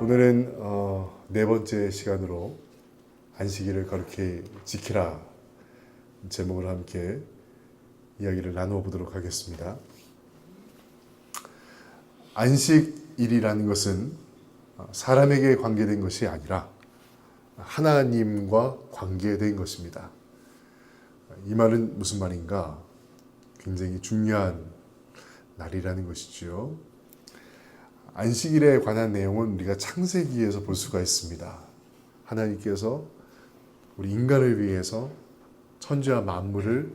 오늘은 네 번째 시간으로 안식일을 거룩히 지키라 제목으로 함께 이야기를 나누어 보도록 하겠습니다. 안식일이라는 것은 사람에게 관계된 것이 아니라 하나님과 관계된 것입니다. 이 말은 무슨 말인가? 굉장히 중요한 날이라는 것이지요. 안식일에 관한 내용은 우리가 창세기에서 볼 수가 있습니다. 하나님께서 우리 인간을 위해서 천지와 만물을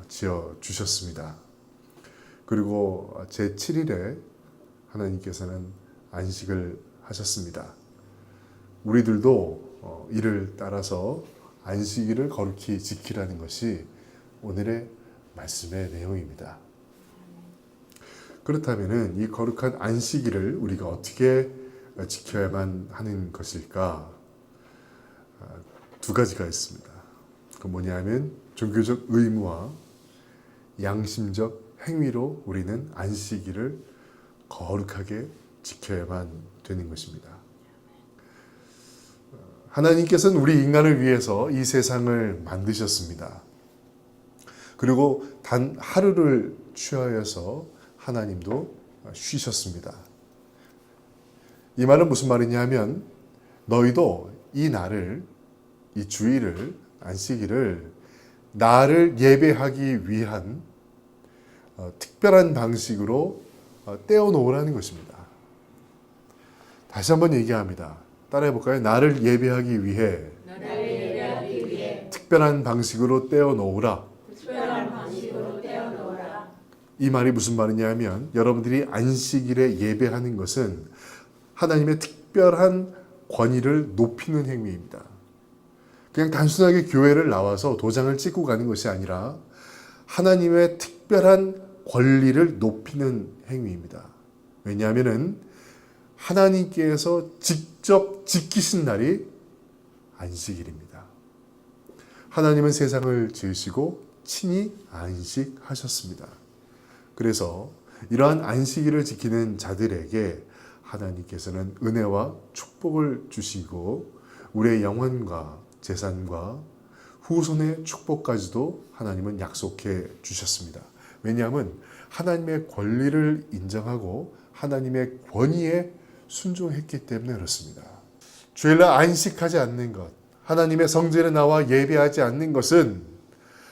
지어 주셨습니다. 그리고 제7일에 하나님께서는 안식을 하셨습니다. 우리들도 이를 따라서 안식일을 거룩히 지키라는 것이 오늘의 말씀의 내용입니다. 그렇다면 이 거룩한 안식일을 우리가 어떻게 지켜야만 하는 것일까? 두 가지가 있습니다. 그 뭐냐면 종교적 의무와 양심적 행위로 우리는 안식일을 거룩하게 지켜야만 되는 것입니다. 하나님께서는 우리 인간을 위해서 이 세상을 만드셨습니다. 그리고 단 하루를 취하여서 하나님도 쉬셨습니다. 이 말은 무슨 말이냐 하면 너희도 이 날을, 이 주일을, 안식일을 나를 예배하기 위한 특별한 방식으로 떼어놓으라는 것입니다. 다시 한번 얘기합니다. 따라해볼까요? 나를 예배하기 위해 특별한 방식으로 떼어놓으라. 이 말이 무슨 말이냐 하면 여러분들이 안식일에 예배하는 것은 하나님의 특별한 권위를 높이는 행위입니다. 그냥 단순하게 교회를 나와서 도장을 찍고 가는 것이 아니라 하나님의 특별한 권리를 높이는 행위입니다. 왜냐하면 하나님께서 직접 지키신 날이 안식일입니다. 하나님은 세상을 지으시고 친히 안식하셨습니다. 그래서 이러한 안식일을 지키는 자들에게 하나님께서는 은혜와 축복을 주시고 우리의 영혼과 재산과 후손의 축복까지도 하나님은 약속해 주셨습니다. 왜냐하면 하나님의 권리를 인정하고 하나님의 권위에 순종했기 때문에 그렇습니다. 주일날 안식하지 않는 것, 하나님의 성전에 나와 예배하지 않는 것은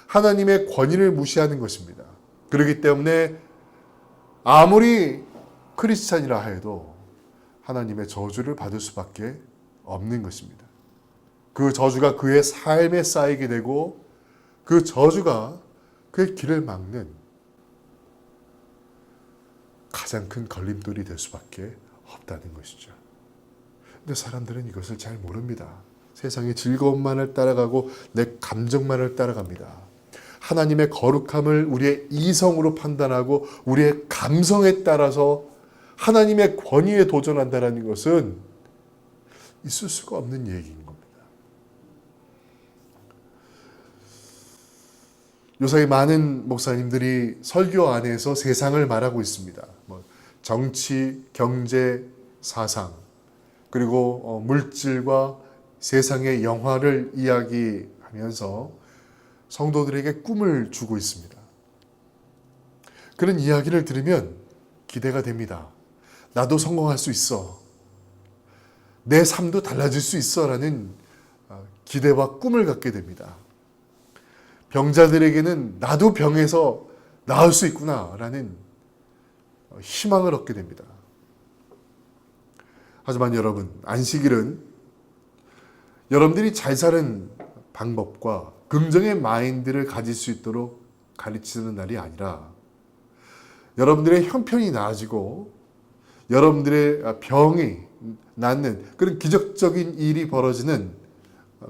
하나님의 권위를 무시하는 것입니다. 그렇기 때문에 아무리 크리스찬이라 해도 하나님의 저주를 받을 수밖에 없는 것입니다. 그 저주가 그의 삶에 쌓이게 되고 그 저주가 그의 길을 막는 가장 큰 걸림돌이 될 수밖에 없다는 것이죠. 근데 사람들은 이것을 잘 모릅니다. 세상의 즐거움만을 따라가고 내 감정만을 따라갑니다. 하나님의 거룩함을 우리의 이성으로 판단하고 우리의 감성에 따라서 하나님의 권위에 도전한다는 것은 있을 수가 없는 얘기인 겁니다. 요새 많은 목사님들이 설교 안에서 세상을 말하고 있습니다. 정치, 경제, 사상, 그리고 물질과 세상의 영화를 이야기하면서 성도들에게 꿈을 주고 있습니다. 그런 이야기를 들으면 기대가 됩니다. 나도 성공할 수 있어. 내 삶도 달라질 수 있어. 라는 기대와 꿈을 갖게 됩니다. 병자들에게는 나도 병에서 나을 수 있구나. 라는 희망을 얻게 됩니다. 하지만 여러분, 안식일은 여러분들이 잘 사는 방법과 긍정의 마인드를 가질 수 있도록 가르치는 날이 아니라 여러분들의 형편이 나아지고 여러분들의 병이 낫는 그런 기적적인 일이 벌어지는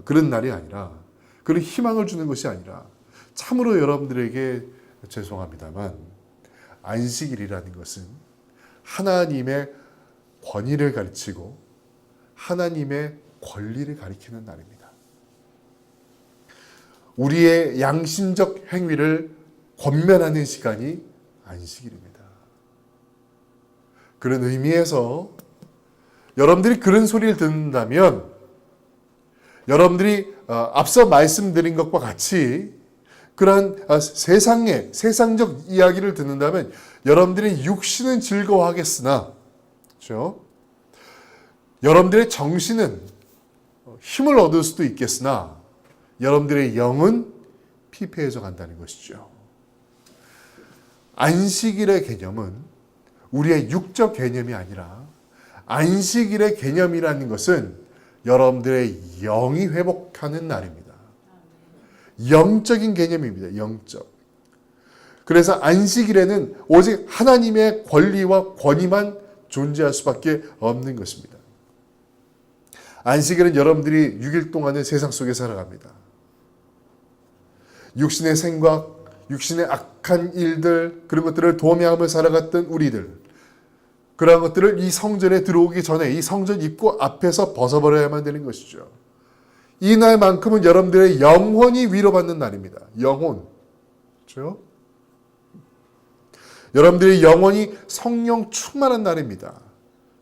그런 날이 아니라 그런 희망을 주는 것이 아니라 참으로 여러분들에게 죄송합니다만 안식일이라는 것은 하나님의 권위를 가르치고 하나님의 권리를 가리키는 날입니다. 우리의 양심적 행위를 권면하는 시간이 안식일입니다. 그런 의미에서 여러분들이 그런 소리를 듣는다면 여러분들이 앞서 말씀드린 것과 같이 그런 세상적 이야기를 듣는다면 여러분들의 육신은 즐거워하겠으나, 그렇죠? 여러분들의 정신은 힘을 얻을 수도 있겠으나 여러분들의 영은 피폐해져 간다는 것이죠. 안식일의 개념은 우리의 육적 개념이 아니라 안식일의 개념이라는 것은 여러분들의 영이 회복하는 날입니다. 영적인 개념입니다. 영적. 그래서 안식일에는 오직 하나님의 권리와 권위만 존재할 수밖에 없는 것입니다. 안식일은 여러분들이 6일 동안은 세상 속에 살아갑니다. 육신의 생각, 육신의 악한 일들, 그런 것들을 도매하며 살아갔던 우리들, 그러한 것들을 이 성전에 들어오기 전에 이 성전 입구 앞에서 벗어버려야만 되는 것이죠. 이 날만큼은 여러분들의 영혼이 위로받는 날입니다. 영혼. 그렇죠? 여러분들의 영혼이 성령 충만한 날입니다.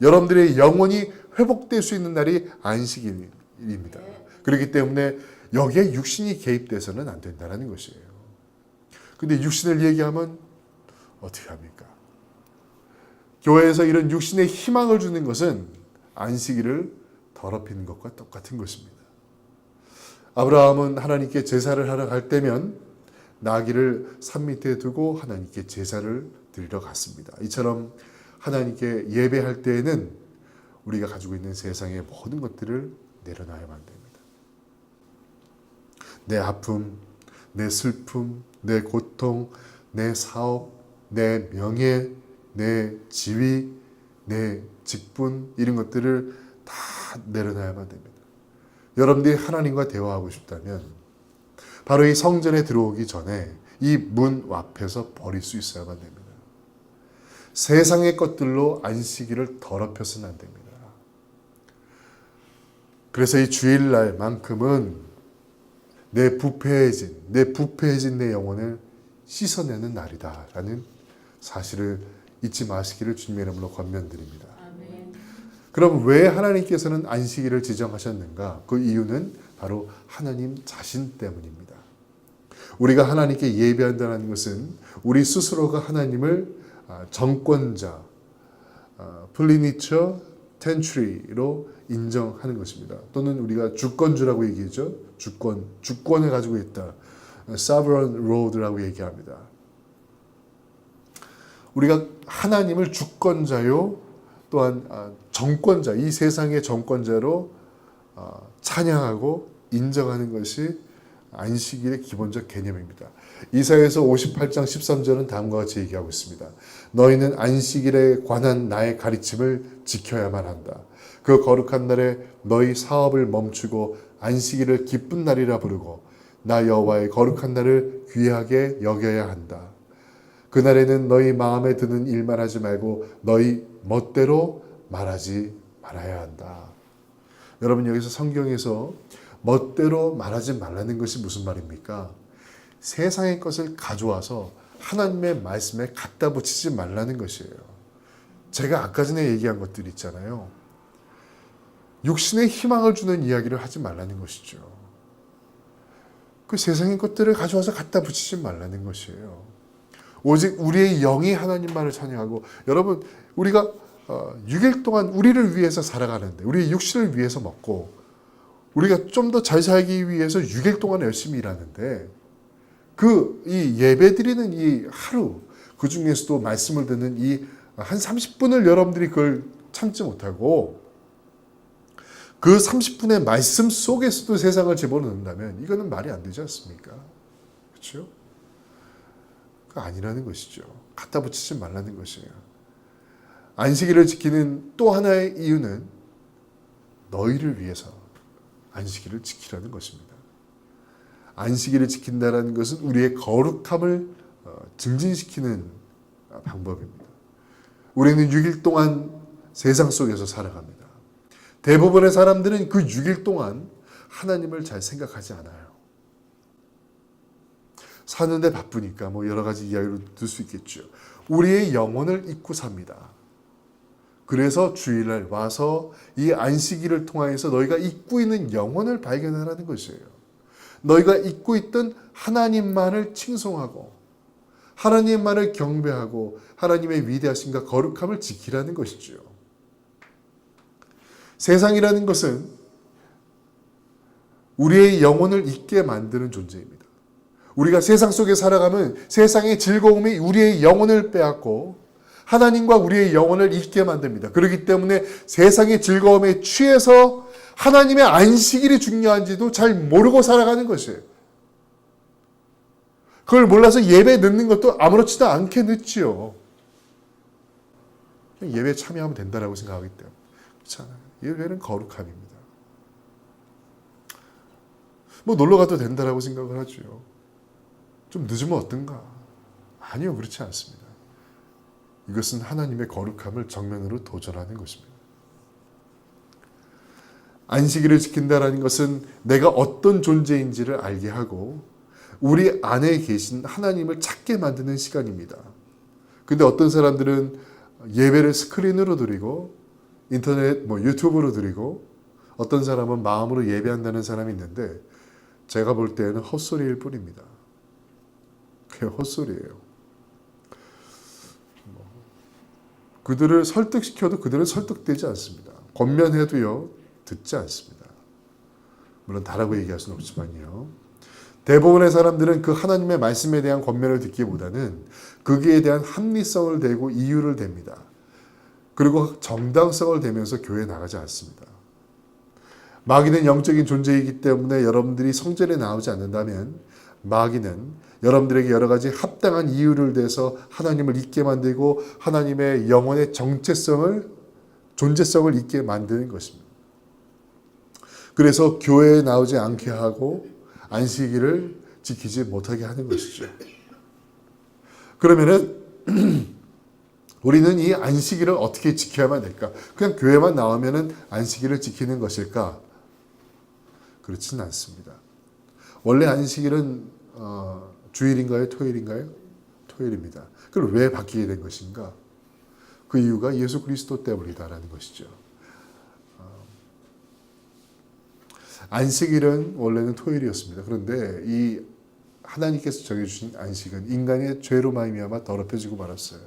여러분들의 영혼이 회복될 수 있는 날이 안식일입니다. 그렇기 때문에 여기에 육신이 개입돼서는 안 된다는 것이에요. 근데 육신을 얘기하면 어떻게 합니까? 교회에서 이런 육신의 희망을 주는 것은 안식일을 더럽히는 것과 똑같은 것입니다. 아브라함은 하나님께 제사를 하러 갈 때면 나귀를 산 밑에 두고 하나님께 제사를 드리러 갔습니다. 이처럼 하나님께 예배할 때에는 우리가 가지고 있는 세상의 모든 것들을 내려놔야만 됩니다. 내 아픔, 내 슬픔, 내 고통, 내 사업, 내 명예, 내 지위, 내 직분, 이런 것들을 다 내려놔야만 됩니다. 여러분들이 하나님과 대화하고 싶다면 바로 이 성전에 들어오기 전에 이 문 앞에서 버릴 수 있어야만 됩니다. 세상의 것들로 안식일을 더럽혀서는 안 됩니다. 그래서 이 주일날만큼은 내 부패해진 내 영혼을 씻어내는 날이다라는 사실을 잊지 마시기를 주님의 이름으로 권면드립니다. 그럼 왜 하나님께서는 안식일을 지정하셨는가? 그 이유는 바로 하나님 자신 때문입니다. 우리가 하나님께 예배한다는 것은 우리 스스로가 하나님을 정권자, 플리니처 텐츄리로 인정하는 것입니다. 또는 우리가 주권주라고 얘기하죠. 주권을 가지고 있다. sovereign lord라고 얘기합니다. 우리가 하나님을 주권자요 또한 정권자, 이 세상의 정권자로 찬양하고 인정하는 것이 안식일의 기본적 개념입니다. 이사야서 58장 13절은 다음과 같이 얘기하고 있습니다. 너희는 안식일에 관한 나의 가르침을 지켜야만 한다. 그 거룩한 날에 너희 사업을 멈추고 안식일을 기쁜 날이라 부르고 나 여호와의 거룩한 날을 귀하게 여겨야 한다. 그날에는 너희 마음에 드는 일만 하지 말고 너희 멋대로 말하지 말아야 한다. 여러분, 여기서 성경에서 멋대로 말하지 말라는 것이 무슨 말입니까? 세상의 것을 가져와서 하나님의 말씀에 갖다 붙이지 말라는 것이에요. 제가 아까 전에 얘기한 것들 있잖아요. 육신의 희망을 주는 이야기를 하지 말라는 것이죠. 그 세상의 것들을 가져와서 갖다 붙이지 말라는 것이에요. 오직 우리의 영이 하나님만을 찬양하고, 여러분, 우리가 6일 동안 우리를 위해서 살아가는데, 우리의 육신을 위해서 먹고 우리가 좀 더 잘 살기 위해서 6일 동안 열심히 일하는데, 이 예배 드리는 이 하루, 그 중에서도 말씀을 듣는 이 한 30분을 여러분들이 그걸 참지 못하고 그 30분의 말씀 속에서도 세상을 집어넣는다면 이거는 말이 안 되지 않습니까? 그렇죠? 그거 아니라는 것이죠. 갖다 붙이지 말라는 것이에요. 안식일을 지키는 또 하나의 이유는 너희를 위해서 안식일을 지키라는 것입니다. 안식일을 지킨다는 것은 우리의 거룩함을 증진시키는 방법입니다. 우리는 6일 동안 세상 속에서 살아갑니다. 대부분의 사람들은 그 6일 동안 하나님을 잘 생각하지 않아요. 사는데 바쁘니까 뭐 여러 가지 이야기로 들 수 있겠죠. 우리의 영혼을 잊고 삽니다. 그래서 주일날 와서 이 안식일을 통하여서 너희가 잊고 있는 영혼을 발견하라는 것이에요. 너희가 잊고 있던 하나님만을 칭송하고 하나님만을 경배하고 하나님의 위대하심과 거룩함을 지키라는 것이죠. 세상이라는 것은 우리의 영혼을 잊게 만드는 존재입니다. 우리가 세상 속에 살아가면 세상의 즐거움이 우리의 영혼을 빼앗고 하나님과 우리의 영혼을 잊게 만듭니다. 그렇기 때문에 세상의 즐거움에 취해서 하나님의 안식일이 중요한지도 잘 모르고 살아가는 것이에요. 그걸 몰라서 예배 늦는 것도 아무렇지도 않게 늦지요. 그냥 예배에 참여하면 된다라고 생각하기 때문에. 그렇지 않아요. 예배는 거룩함입니다. 뭐 놀러 가도 된다라고 생각을 하죠. 좀 늦으면 어떤가? 아니요, 그렇지 않습니다. 이것은 하나님의 거룩함을 정면으로 도전하는 것입니다. 안식일을 지킨다라는 것은 내가 어떤 존재인지를 알게 하고 우리 안에 계신 하나님을 찾게 만드는 시간입니다. 근데 어떤 사람들은 예배를 스크린으로 드리고 인터넷 유튜브로 드리고 어떤 사람은 마음으로 예배한다는 사람이 있는데 제가 볼 때는 헛소리일 뿐입니다. 그게 헛소리예요. 그들을 설득시켜도 그들은 설득되지 않습니다. 권면해도요, 듣지 않습니다. 물론 다라고 얘기할 수는 없지만요. 대부분의 사람들은 그 하나님의 말씀에 대한 권면을 듣기보다는 거기에 대한 합리성을 대고 이유를 댑니다. 그리고 정당성을 대면서 교회에 나가지 않습니다. 마귀는 영적인 존재이기 때문에 여러분들이 성전에 나오지 않는다면 마귀는 여러분들에게 여러 가지 합당한 이유를 대서 하나님을 잊게 만들고 하나님의 영혼의 정체성을, 존재성을 잊게 만드는 것입니다. 그래서 교회에 나오지 않게 하고 안식일을 지키지 못하게 하는 것이죠. 그러면은 우리는 이 안식일을 어떻게 지켜야만 될까? 그냥 교회만 나오면은 안식일을 지키는 것일까? 그렇지는 않습니다. 원래 안식일은 주일인가요? 토요일인가요? 토요일입니다. 그럼 왜 바뀌게 된 것인가? 그 이유가 예수 그리스도 때문이다라는 것이죠. 안식일은 원래는 토요일이었습니다. 그런데 이 하나님께서 정해주신 안식은 인간의 죄로 말미암아 더럽혀지고 말았어요.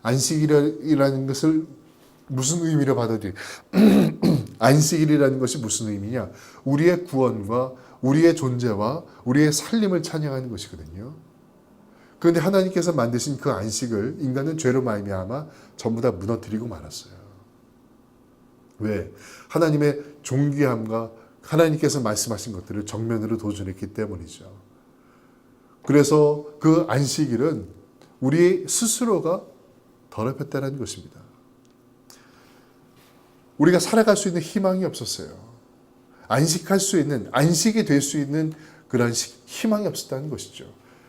안식일이라는 것을 무슨 의미로 받아들여요? 안식일이라는 것이 무슨 의미냐? 우리의 구원과 우리의 존재와 우리의 살림을 찬양하는 것이거든요. 그런데 하나님께서 만드신 그 안식을 인간은 죄로 말미암아 전부 다 무너뜨리고 말았어요. 왜? 하나님의 존귀함과 하나님께서 말씀하신 것들을 정면으로 도전했기 때문이죠. 그래서 그 안식일은 우리 스스로가 더럽혔다는 것입니다. 우리가 살아갈 수 있는 희망이 없었어요. 안식할 수 있는, 안식이 될 수 있는 그런 희망이 없었다는 것이죠.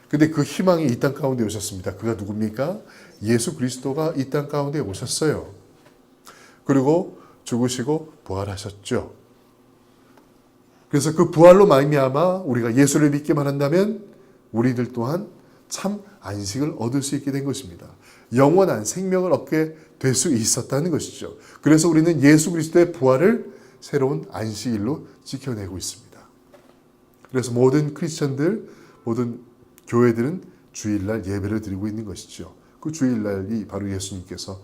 근데 그 희망이 이 땅 가운데 오셨습니다. 그가 누굽니까? 예수 그리스도가 이 땅 가운데 오셨어요. 그리고 죽으시고 부활하셨죠. 그래서 그 부활로 말미암아 우리가 예수를 믿기만 한다면 우리들 또한 참 안식을 얻을 수 있게 된 것입니다. 영원한 생명을 얻게 될 수 있었다는 것이죠. 그래서 우리는 예수 그리스도의 부활을 새로운 안식일로 지켜내고 있습니다. 그래서 모든 크리스천들, 모든 교회들은 주일날 예배를 드리고 있는 것이죠. 그 주일날이 바로 예수님께서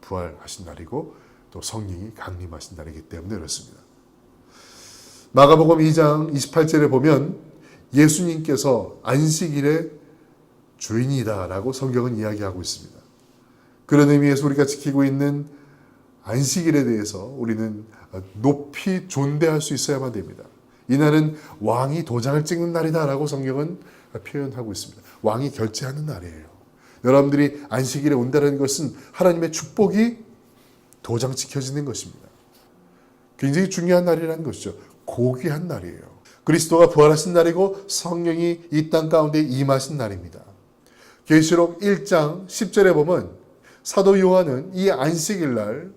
부활하신 날이고 또 성령이 강림하신 날이기 때문에 그렇습니다. 마가복음 2장 28절에 보면 예수님께서 안식일의 주인이다라고 성경은 이야기하고 있습니다. 그런 의미에서 우리가 지키고 있는 안식일에 대해서 우리는 높이 존대할 수 있어야만 됩니다. 이날은 왕이 도장을 찍는 날이다라고 성경은 표현하고 있습니다. 왕이 결제하는 날이에요. 여러분들이 안식일에 온다는 것은 하나님의 축복이 도장 찍혀지는 것입니다. 굉장히 중요한 날이라는 것이죠. 고귀한 날이에요. 그리스도가 부활하신 날이고 성령이 이 땅 가운데 임하신 날입니다. 계시록 1장 10절에 보면 사도 요한은 이 안식일 날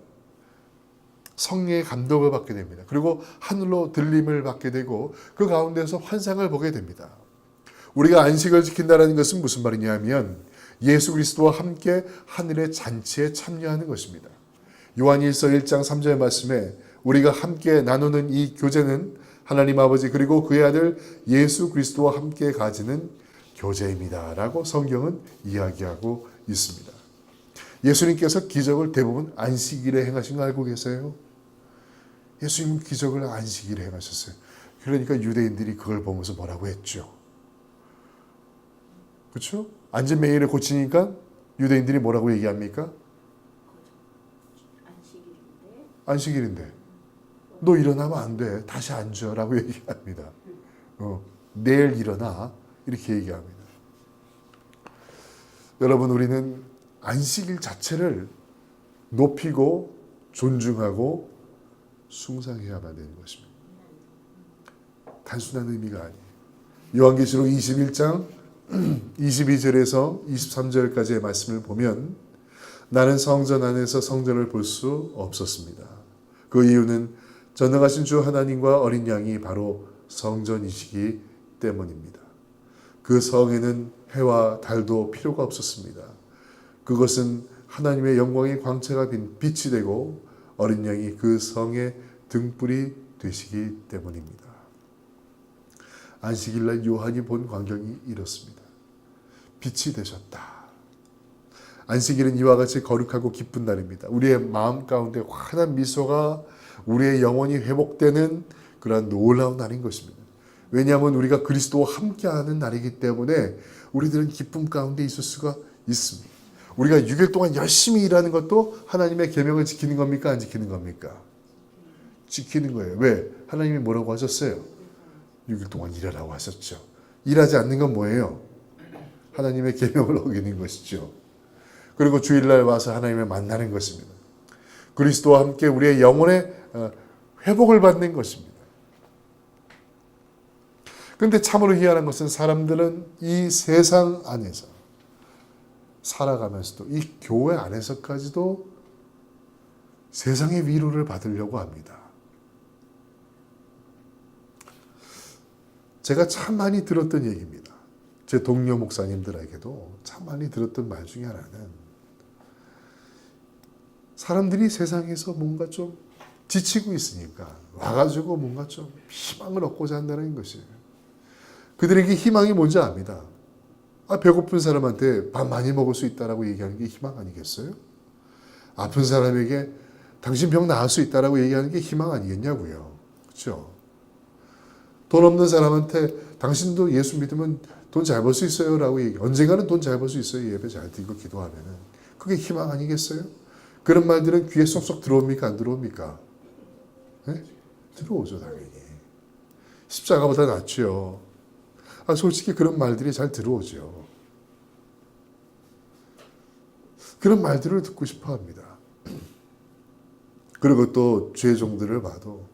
성령의 감동을 받게 됩니다. 그리고 하늘로 들림을 받게 되고 그 가운데서 환상을 보게 됩니다. 우리가 안식을 지킨다는 것은 무슨 말이냐면 예수 그리스도와 함께 하늘의 잔치에 참여하는 것입니다. 요한일서 1장 3절 말씀에 우리가 함께 나누는 이 교제는 하나님 아버지 그리고 그의 아들 예수 그리스도와 함께 가지는 교제입니다. 라고 성경은 이야기하고 있습니다. 예수님께서 기적을 대부분 안식일에 행하신 거 알고 계세요? 예수님은 기적을 안식일에 행하셨어요. 그러니까 유대인들이 그걸 보면서 뭐라고 했죠? 그렇죠? 안전메이를 고치니까 유대인들이 뭐라고 얘기합니까? 안식일인데 너 일어나면 안 돼. 다시 앉아라고 얘기합니다. 내일 일어나 이렇게 얘기합니다. 여러분 우리는 안식일 자체를 높이고 존중하고 숭상해야만 되는 것입니다. 단순한 의미가 아니에요. 요한계시록 21장 22절에서 23절까지의 말씀을 보면 나는 성전 안에서 성전을 볼 수 없었습니다. 그 이유는 전능하신 주 하나님과 어린 양이 바로 성전이시기 때문입니다. 그 성에는 해와 달도 필요가 없었습니다. 그것은 하나님의 영광의 광채가 빛이 되고 어린 양이 그 성의 등불이 되시기 때문입니다. 안식일날 요한이 본 광경이 이렇습니다. 빛이 되셨다. 안식일은 이와 같이 거룩하고 기쁜 날입니다. 우리의 마음 가운데 환한 미소가 우리의 영혼이 회복되는 그러한 놀라운 날인 것입니다. 왜냐하면 우리가 그리스도와 함께하는 날이기 때문에 우리들은 기쁨 가운데 있을 수가 있습니다. 우리가 6일 동안 열심히 일하는 것도 하나님의 계명을 지키는 겁니까? 안 지키는 겁니까? 지키는 거예요. 왜? 하나님이 뭐라고 하셨어요? 6일 동안 일하라고 하셨죠. 일하지 않는 건 뭐예요? 하나님의 계명을 어기는 것이죠. 그리고 주일날 와서 하나님을 만나는 것입니다. 그리스도와 함께 우리의 영혼의 회복을 받는 것입니다. 그런데 참으로 희한한 것은 사람들은 이 세상 안에서 살아가면서도 이 교회 안에서까지도 세상의 위로를 받으려고 합니다. 제가 참 많이 들었던 얘기입니다. 제 동료 목사님들에게도 참 많이 들었던 말 중에 하나는 사람들이 세상에서 뭔가 좀 지치고 있으니까 와가지고 뭔가 좀 희망을 얻고자 한다는 것이에요. 그들에게 희망이 뭔지 압니다. 배고픈 사람한테 밥 많이 먹을 수 있다라고 얘기하는 게 희망 아니겠어요? 아픈 사람에게 당신 병 나을 수 있다라고 얘기하는 게 희망 아니겠냐고요. 그렇죠? 돈 없는 사람한테 당신도 예수 믿으면 돈 잘 벌 수 있어요 라고 얘기. 언젠가는 돈 잘 벌 수 있어요. 예배 잘 드리고 기도하면은. 그게 희망 아니겠어요? 그런 말들은 귀에 쏙쏙 들어옵니까? 안 들어옵니까? 네? 들어오죠 당연히. 십자가보다 낫죠. 솔직히 그런 말들이 잘 들어오죠. 그런 말들을 듣고 싶어 합니다. 그리고 또 죄종들을 봐도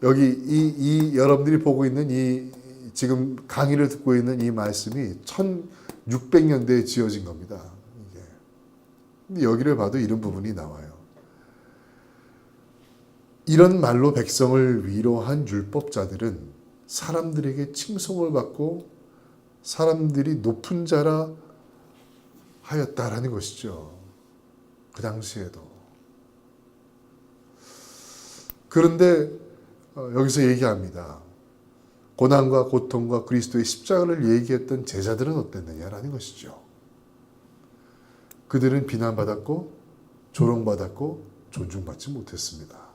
여기 이 여러분들이 보고 있는 이 지금 강의를 듣고 있는 이 말씀이 1600년대에 지어진 겁니다. 이게. 근데 여기를 봐도 이런 부분이 나와요. 이런 말로 백성을 위로한 율법자들은 사람들에게 칭송을 받고 사람들이 높은 자라 하였다라는 것이죠. 그 당시에도. 그런데 여기서 얘기합니다. 고난과 고통과 그리스도의 십자가를 얘기했던 제자들은 어땠느냐라는 것이죠. 그들은 비난받았고 조롱받았고 존중받지 못했습니다.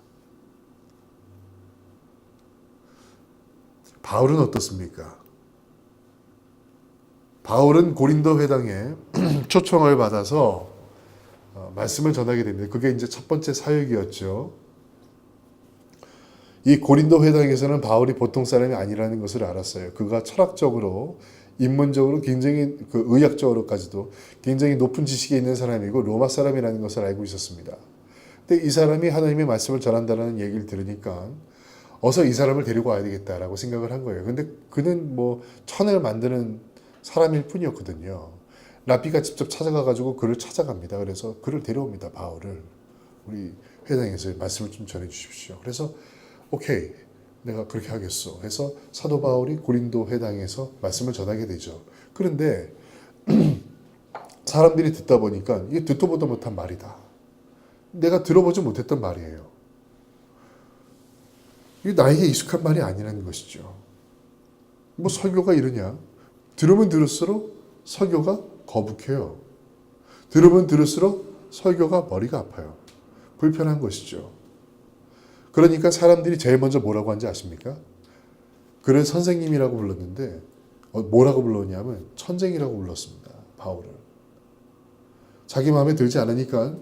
바울은 어떻습니까? 바울은 고린도 회당에 초청을 받아서 말씀을 전하게 됩니다. 그게 이제 첫 번째 사역이었죠. 이 고린도 회당에서는 바울이 보통 사람이 아니라는 것을 알았어요. 그가 철학적으로, 인문적으로 굉장히 의학적으로까지도 굉장히 높은 지식이 있는 사람이고 로마 사람이라는 것을 알고 있었습니다. 근데 이 사람이 하나님의 말씀을 전한다는 얘기를 들으니까 어서 이 사람을 데리고 와야 되겠다라고 생각을 한 거예요. 근데 그는 천을 만드는 사람일 뿐이었거든요. 라피가 직접 찾아가가지고 그를 찾아갑니다. 그래서 그를 데려옵니다. 바울을. 우리 회당에서 말씀을 좀 전해 주십시오. 그래서 오케이. 내가 그렇게 하겠소 해서 사도 바울이 고린도 회당에서 말씀을 전하게 되죠. 그런데 사람들이 듣다 보니까 이게 듣도 보도 못한 말이다. 내가 들어보지 못했던 말이에요. 이게 나에게 익숙한 말이 아니라는 것이죠. 뭐 설교가 이러냐? 들으면 들을수록 설교가 거북해요. 들으면 들을수록 설교가 머리가 아파요. 불편한 것이죠. 그러니까 사람들이 제일 먼저 뭐라고 하는지 아십니까? 그를 선생님이라고 불렀는데 뭐라고 불렀냐면 천쟁이라고 불렀습니다. 바울을. 자기 마음에 들지 않으니까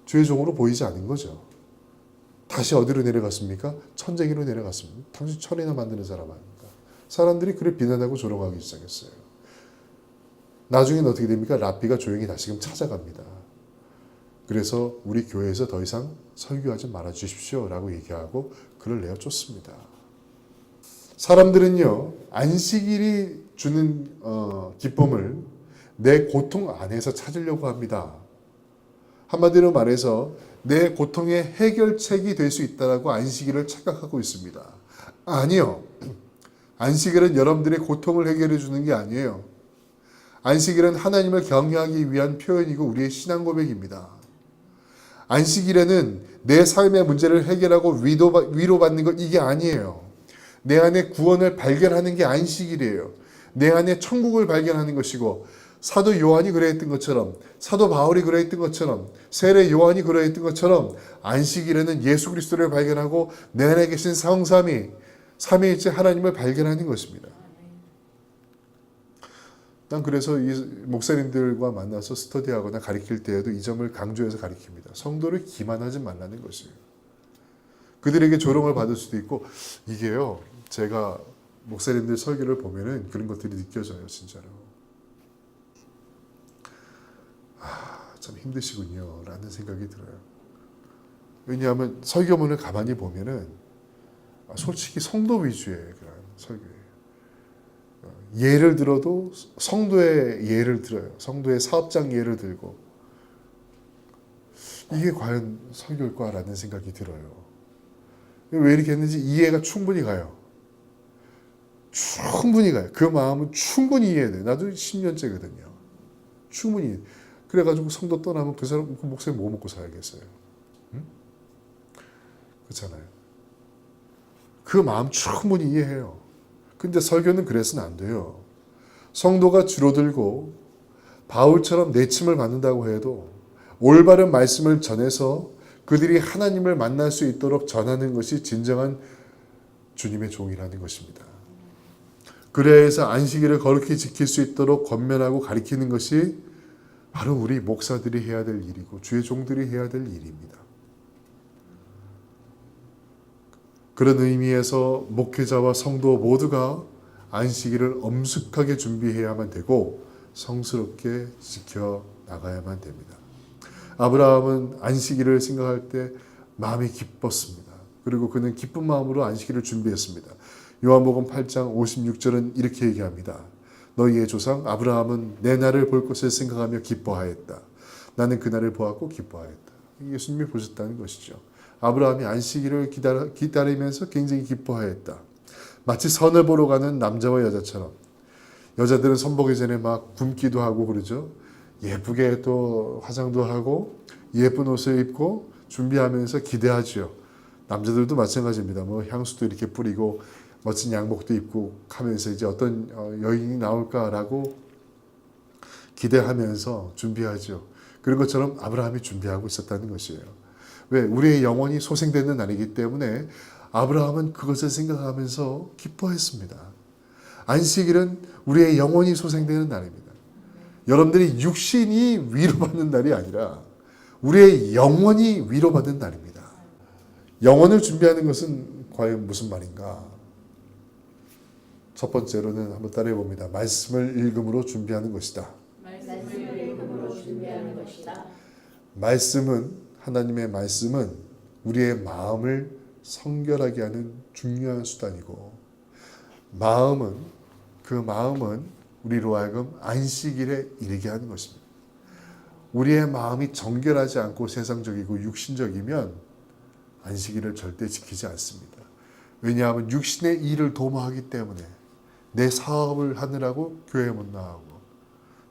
주의 종으로 보이지 않은 거죠. 다시 어디로 내려갔습니까? 천쟁이로 내려갔습니다. 당신 천이나 만드는 사람 아닙니까? 사람들이 그를 비난하고 조롱하기 시작했어요. 나중엔 어떻게 됩니까? 랍비가 조용히 다시금 찾아갑니다. 그래서 우리 교회에서 더 이상 설교하지 말아주십시오 라고 얘기하고 그를 내어쫓습니다. 사람들은요, 안식일이 주는 기쁨을 내 고통 안에서 찾으려고 합니다. 한마디로 말해서 내 고통의 해결책이 될 수 있다라고 안식일을 착각하고 있습니다. 아니요. 안식일은 여러분들의 고통을 해결해 주는 게 아니에요. 안식일은 하나님을 경외하기 위한 표현이고 우리의 신앙 고백입니다. 안식일에는 내 삶의 문제를 해결하고 위로받는 것 이게 아니에요. 내 안에 구원을 발견하는 게 안식일이에요. 내 안에 천국을 발견하는 것이고 사도 요한이 그러했던 것처럼 사도 바울이 그러했던 것처럼 세례 요한이 그러했던 것처럼 안식일에는 예수 그리스도를 발견하고 내 안에 계신 성삼위 삼위일체 하나님을 발견하는 것입니다. 난 그래서 이 목사님들과 만나서 스터디하거나 가르칠 때에도 이 점을 강조해서 가르칩니다. 성도를 기만하지 말라는 것이에요. 그들에게 조롱을 받을 수도 있고 이게요. 제가 목사님들 설교를 보면은 그런 것들이 느껴져요. 진짜로. 참 힘드시군요. 라는 생각이 들어요. 왜냐하면 설교문을 가만히 보면은 솔직히 성도 위주의 그런 설교예요. 예를 들어도 성도의 예를 들어요. 성도의 사업장 예를 들고 이게 과연 설교일까라는 생각이 들어요. 왜 이렇게 했는지 이해가 충분히 가요. 충분히 가요. 그 마음은 충분히 이해돼요. 나도 10년째거든요. 충분히. 그래가지고 성도 떠나면 그 사람, 그 목사님 뭐 먹고 살겠어요? 응? 그렇잖아요. 그 마음 충분히 이해해요. 근데 설교는 그래서는 안 돼요. 성도가 줄어들고 바울처럼 내침을 받는다고 해도 올바른 말씀을 전해서 그들이 하나님을 만날 수 있도록 전하는 것이 진정한 주님의 종이라는 것입니다. 그래서 안식일을 거룩히 지킬 수 있도록 권면하고 가르치는 것이 바로 우리 목사들이 해야 될 일이고 주의 종들이 해야 될 일입니다. 그런 의미에서 목회자와 성도 모두가 안식일을 엄숙하게 준비해야만 되고 성스럽게 지켜나가야만 됩니다. 아브라함은 안식일을 생각할 때 마음이 기뻤습니다. 그리고 그는 기쁜 마음으로 안식일을 준비했습니다. 요한복음 8장 56절은 이렇게 얘기합니다. 너희의 조상 아브라함은 내 날을 볼 것을 생각하며 기뻐하였다. 나는 그 날을 보았고 기뻐하였다. 예수님이 보셨다는 것이죠. 아브라함이 안식일을 기다리면서 굉장히 기뻐하였다. 마치 선을 보러 가는 남자와 여자처럼. 여자들은 선 보기 전에 막 굶기도 하고 그러죠. 예쁘게 또 화장도 하고 예쁜 옷을 입고 준비하면서 기대하죠. 남자들도 마찬가지입니다. 뭐 향수도 이렇게 뿌리고 멋진 양복도 입고 하면서 이제 어떤 여인이 나올까라고 기대하면서 준비하죠. 그런 것처럼 아브라함이 준비하고 있었다는 것이에요. 왜? 우리의 영혼이 소생되는 날이기 때문에 아브라함은 그것을 생각하면서 기뻐했습니다. 안식일은 우리의 영혼이 소생되는 날입니다. 여러분들이 육신이 위로받는 날이 아니라 우리의 영혼이 위로받는 날입니다. 영혼을 준비하는 것은 과연 무슨 말인가? 첫 번째로는 한번 따라해 봅니다. 말씀을 읽음으로 준비하는 것이다. 말씀을 읽음으로 준비하는 것이다. 하나님의 말씀은 우리의 마음을 성결하게 하는 중요한 수단이고 그 마음은 우리로 하여금 안식일에 이르게 하는 것입니다. 우리의 마음이 정결하지 않고 세상적이고 육신적이면 안식일을 절대 지키지 않습니다. 왜냐하면 육신의 일을 도모하기 때문에 내 사업을 하느라고 교회 못 나오고,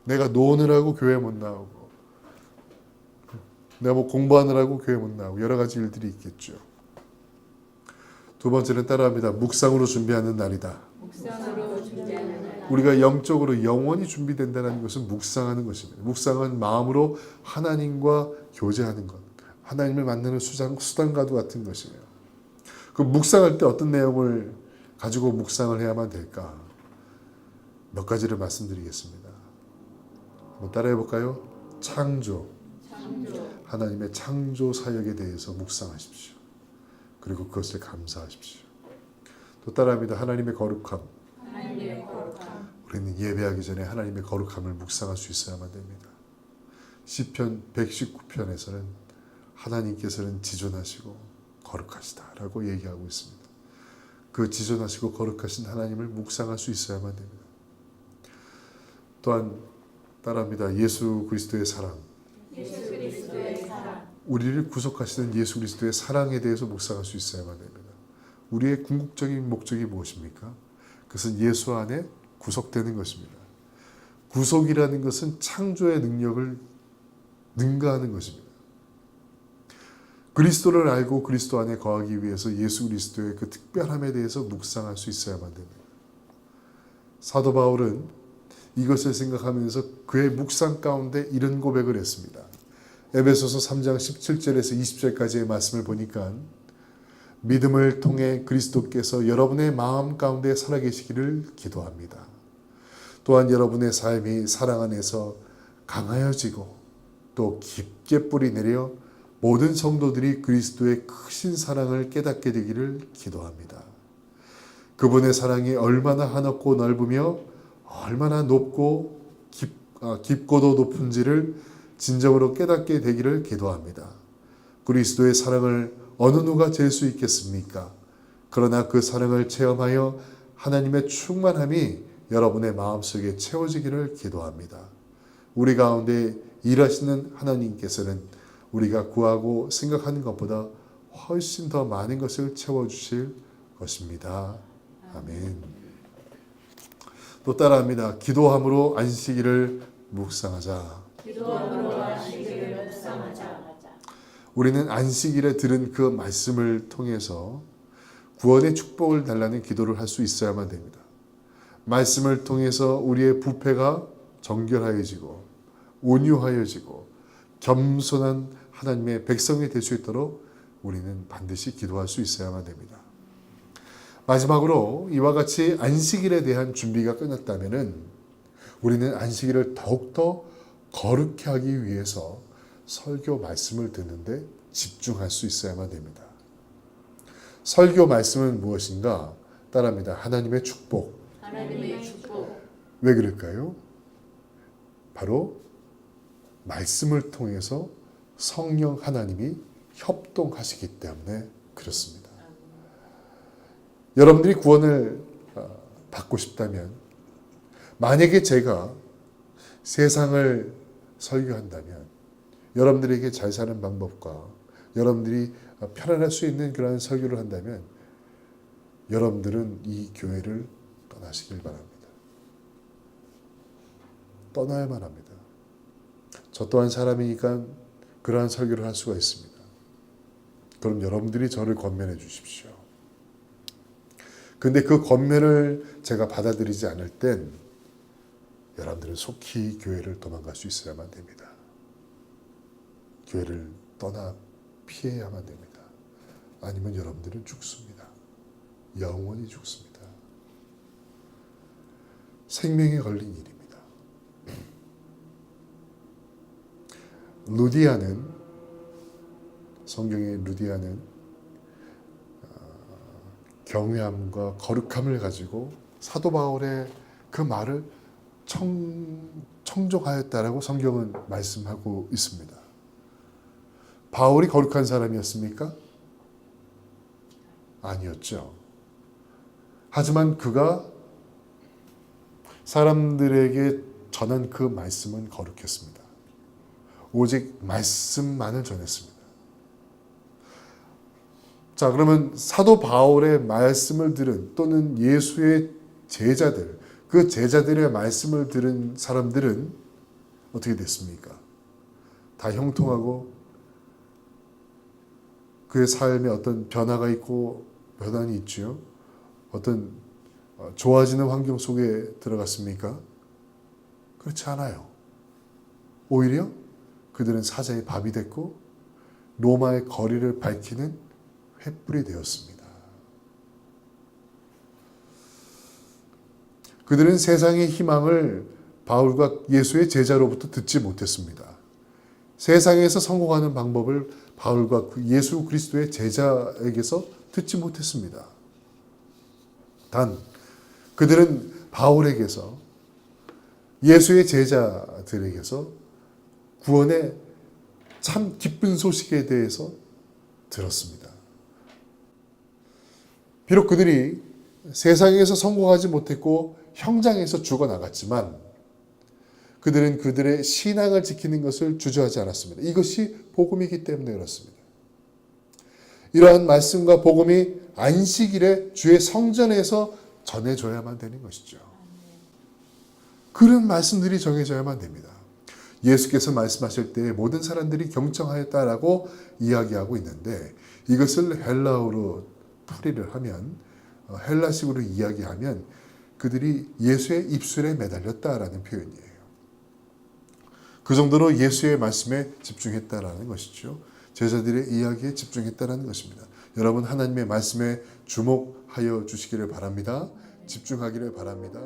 내가 노느라고 교회 못 나오고, 내가 뭐 공부하느라고 교회 못 나오고, 여러 가지 일들이 있겠죠. 두 번째는 따라합니다. 묵상으로 준비하는 날이다. 묵상으로 준비하는 날. 우리가 영적으로 영원히 준비된다는 것은 묵상하는 것입니다. 묵상은 마음으로 하나님과 교제하는 것, 하나님을 만나는 수단과도 같은 것이에요. 그 묵상할 때 어떤 내용을 가지고 묵상을 해야만 될까? 몇 가지를 말씀드리겠습니다. 한번 따라해 볼까요? 창조. 하나님의 창조 사역에 대해서 묵상하십시오. 그리고 그것을 감사하십시오. 또 따라합니다. 하나님의 거룩함. 우리는 예배하기 전에 하나님의 거룩함을 묵상할 수 있어야만 됩니다. 시편 119편에서는 하나님께서는 지존하시고 거룩하시다라고 얘기하고 있습니다. 그 지존하시고 거룩하신 하나님을 묵상할 수 있어야만 됩니다. 또한 따라합니다. 예수 그리스도의 사랑. 우리를 구속하시는 예수 그리스도의 사랑에 대해서 묵상할 수 있어야만 됩니다. 우리의 궁극적인 목적이 무엇입니까? 그것은 예수 안에 구속되는 것입니다. 구속이라는 것은 창조의 능력을 능가하는 것입니다. 그리스도를 알고 그리스도 안에 거하기 위해서 예수 그리스도의 그 특별함에 대해서 묵상할 수 있어야만 됩니다. 사도 바울은 이것을 생각하면서 그의 묵상 가운데 이런 고백을 했습니다. 에베소서 3장 17절에서 20절까지의 말씀을 보니까 믿음을 통해 그리스도께서 여러분의 마음 가운데 살아계시기를 기도합니다. 또한 여러분의 삶이 사랑 안에서 강하여지고 또 깊게 뿌리내려 모든 성도들이 그리스도의 크신 사랑을 깨닫게 되기를 기도합니다. 그분의 사랑이 얼마나 한없고 넓으며 얼마나 깊고도 높은지를 진정으로 깨닫게 되기를 기도합니다. 그리스도의 사랑을 어느 누가 잴 수 있겠습니까? 그러나 그 사랑을 체험하여 하나님의 충만함이 여러분의 마음속에 채워지기를 기도합니다. 우리 가운데 일하시는 하나님께서는 우리가 구하고 생각하는 것보다 훨씬 더 많은 것을 채워주실 것입니다. 아멘. 또 따라합니다. 기도함으로 안식일을 묵상하자. 우리는 안식일에 들은 그 말씀을 통해서 구원의 축복을 달라는 기도를 할 수 있어야만 됩니다. 말씀을 통해서 우리의 부패가 정결하여지고 온유하여지고 겸손한 하나님의 백성이 될 수 있도록 우리는 반드시 기도할 수 있어야만 됩니다. 마지막으로 이와 같이 안식일에 대한 준비가 끝났다면 우리는 안식일을 더욱더 거룩해 하기 위해서 설교 말씀을 듣는데 집중할 수 있어야만 됩니다. 설교 말씀은 무엇인가? 따라합니다. 하나님의 축복. 왜 그럴까요? 바로 말씀을 통해서 성령 하나님이 협동하시기 때문에 그렇습니다. 여러분들이 구원을 받고 싶다면, 만약에 제가 세상을 설교한다면 여러분들에게 잘 사는 방법과 여러분들이 편안할 수 있는 그런 설교를 한다면 여러분들은 이 교회를 떠나시길 바랍니다. 떠나야만 합니다. 저 또한 사람이니까 그러한 설교를 할 수가 있습니다. 그럼 여러분들이 저를 권면해 주십시오. 근데 그 권면을 제가 받아들이지 않을 땐 여러분들은 속히 교회를 도망갈 수 있어야만 됩니다. 교회를 떠나 피해야만 됩니다. 아니면 여러분들은 죽습니다. 영원히 죽습니다. 생명에 걸린 일입니다. 루디아는, 성경의 루디아는 경외함과 거룩함을 가지고 사도 바울의 그 말을 청종하였다라고 성경은 말씀하고 있습니다. 바울이 거룩한 사람이었습니까? 아니었죠. 하지만 그가 사람들에게 전한 그 말씀은 거룩했습니다. 오직 말씀만을 전했습니다. 자, 그러면 사도 바울의 말씀을 들은 또는 예수의 제자들, 그 제자들의 말씀을 들은 사람들은 어떻게 됐습니까? 다 형통하고 그의 삶에 어떤 변화가 있고 변환이 있죠. 어떤 좋아지는 환경 속에 들어갔습니까? 그렇지 않아요. 오히려 그들은 사자의 밥이 됐고 로마의 거리를 밝히는 횃불이 되었습니다. 그들은 세상의 희망을 바울과 예수의 제자로부터 듣지 못했습니다. 세상에서 성공하는 방법을 바울과 예수 그리스도의 제자에게서 듣지 못했습니다. 단 그들은 바울에게서 예수의 제자들에게서 구원의 참 기쁜 소식에 대해서 들었습니다. 비록 그들이 세상에서 성공하지 못했고 형장에서 죽어나갔지만 그들은 그들의 신앙을 지키는 것을 주저하지 않았습니다. 이것이 복음이기 때문에 그렇습니다. 이러한 말씀과 복음이 안식일에 주의 성전에서 전해져야만 되는 것이죠. 그런 말씀들이 정해져야만 됩니다. 예수께서 말씀하실 때 모든 사람들이 경청하였다라고 이야기하고 있는데 이것을 헬라어로 풀이를 하면 헬라식으로 이야기하면 그들이 예수의 입술에 매달렸다라는 표현이에요. 그 정도로 예수의 말씀에 집중했다라는 것이죠. 제자들의 이야기에 집중했다라는 것입니다. 여러분 하나님의 말씀에 주목하여 주시기를 바랍니다. 집중하기를 바랍니다.